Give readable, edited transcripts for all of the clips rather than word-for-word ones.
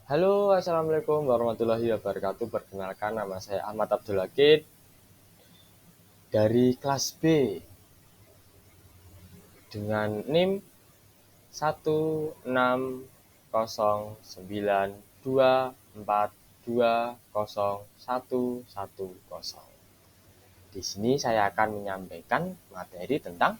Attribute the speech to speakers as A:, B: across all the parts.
A: Halo, Assalamualaikum warahmatullahi wabarakatuh. Perkenalkan, nama saya Ahmad Abdul Hakid dari kelas B dengan NIM 16092421110. Di sini saya akan menyampaikan materi tentang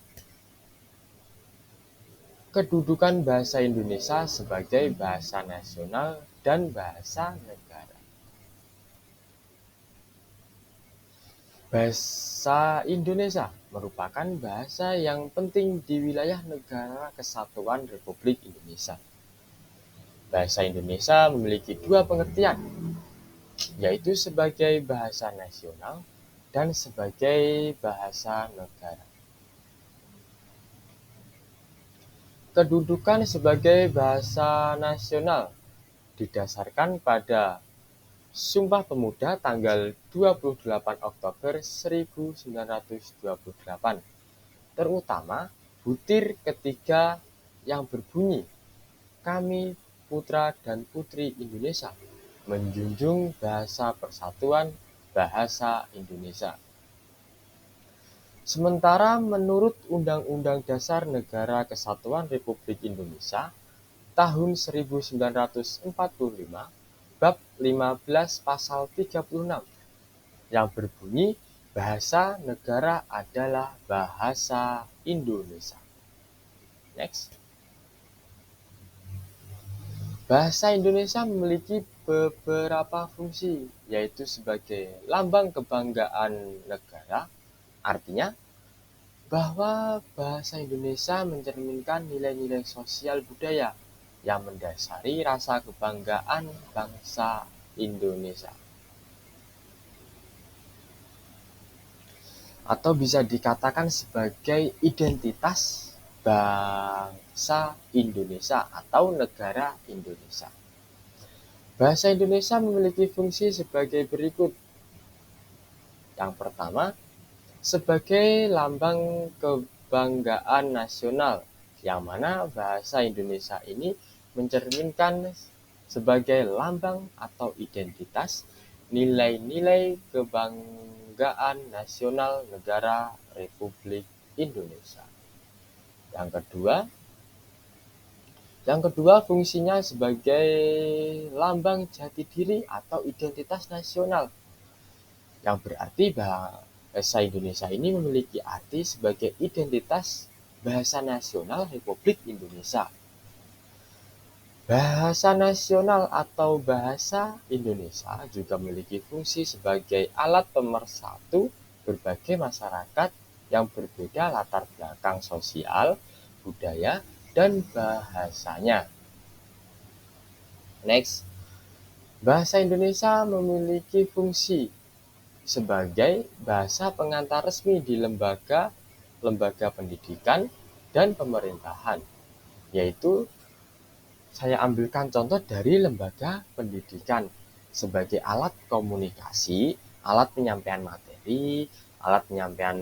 A: kedudukan bahasa Indonesia sebagai bahasa nasional dan bahasa negara. Bahasa Indonesia merupakan bahasa yang penting di wilayah Negara Kesatuan Republik Indonesia. Bahasa Indonesia memiliki dua pengertian, yaitu sebagai bahasa nasional dan sebagai bahasa negara. Kedudukan sebagai bahasa nasional didasarkan pada Sumpah Pemuda tanggal 28 Oktober 1928, terutama butir ketiga yang berbunyi, "Kami putra dan putri Indonesia menjunjung bahasa persatuan bahasa Indonesia." Sementara menurut Undang-Undang Dasar Negara Kesatuan Republik Indonesia tahun 1945, bab 15 pasal 36 yang berbunyi, bahasa negara adalah bahasa Indonesia. Next. Bahasa Indonesia memiliki beberapa fungsi, yaitu sebagai lambang kebanggaan negara. Artinya bahwa bahasa Indonesia mencerminkan nilai-nilai sosial budaya yang mendasari rasa kebanggaan bangsa Indonesia. Atau bisa dikatakan sebagai identitas bangsa Indonesia atau negara Indonesia. Bahasa Indonesia memiliki fungsi sebagai berikut. Yang pertama, sebagai lambang kebanggaan nasional, yang mana bahasa Indonesia ini mencerminkan sebagai lambang atau identitas nilai-nilai kebanggaan nasional negara Republik Indonesia. Yang kedua fungsinya sebagai lambang jati diri atau identitas nasional, yang berarti bahasa Indonesia ini memiliki arti sebagai identitas bahasa nasional Republik Indonesia. Bahasa nasional atau bahasa Indonesia juga memiliki fungsi sebagai alat pemersatu berbagai masyarakat yang berbeda latar belakang sosial, budaya, dan bahasanya. Next, bahasa Indonesia memiliki fungsi sebagai bahasa pengantar resmi di lembaga pendidikan dan pemerintahan, yaitu saya ambilkan contoh dari lembaga pendidikan sebagai alat komunikasi, alat penyampaian materi, alat penyampaian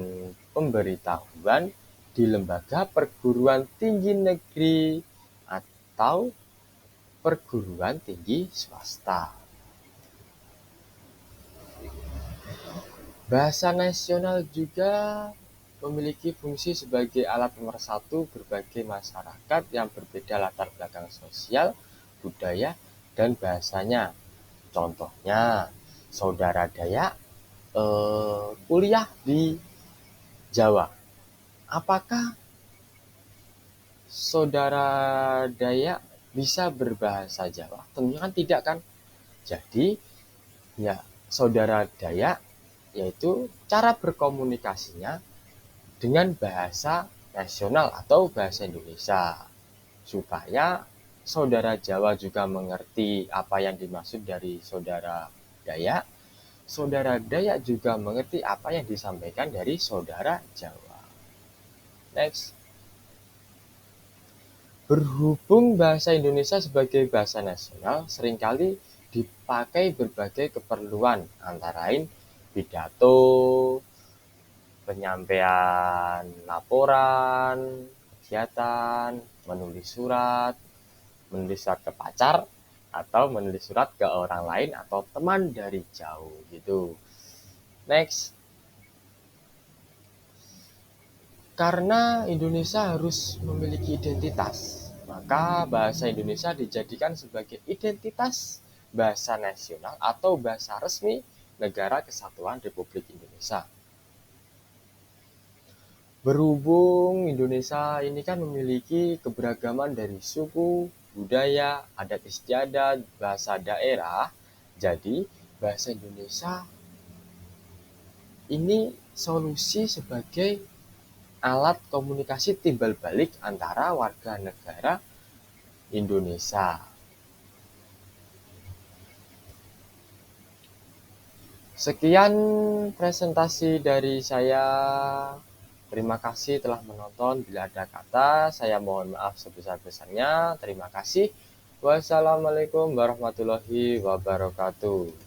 A: pemberitahuan di lembaga perguruan tinggi negeri atau perguruan tinggi swasta. Bahasa nasional juga memiliki fungsi sebagai alat pemersatu berbagai masyarakat yang berbeda latar belakang sosial, budaya, dan bahasanya. Contohnya, saudara Dayak kuliah di Jawa. Apakah saudara Dayak bisa berbahasa Jawa? Tentunya kan tidak kan. Jadi, ya saudara Dayak yaitu cara berkomunikasinya dengan bahasa nasional atau bahasa Indonesia, supaya saudara Jawa juga mengerti apa yang dimaksud dari saudara Dayak, saudara Dayak juga mengerti apa yang disampaikan dari saudara Jawa. Next. Berhubung bahasa Indonesia sebagai bahasa nasional seringkali dipakai berbagai keperluan, antara lain pidato, penyampaian laporan, kegiatan, menulis surat ke pacar, atau menulis surat ke orang lain atau teman dari jauh gitu. Next. Karena Indonesia harus memiliki identitas, maka bahasa Indonesia dijadikan sebagai identitas bahasa nasional atau bahasa resmi Negara Kesatuan Republik Indonesia. Berhubung Indonesia ini kan memiliki keberagaman dari suku, budaya, adat istiadat, bahasa daerah, jadi bahasa Indonesia ini solusi sebagai alat komunikasi timbal balik antara warga negara Indonesia. Sekian presentasi dari saya. Terima kasih telah menonton. Bila ada kata, saya mohon maaf sebesar-besarnya. Terima kasih. Wassalamualaikum warahmatullahi wabarakatuh.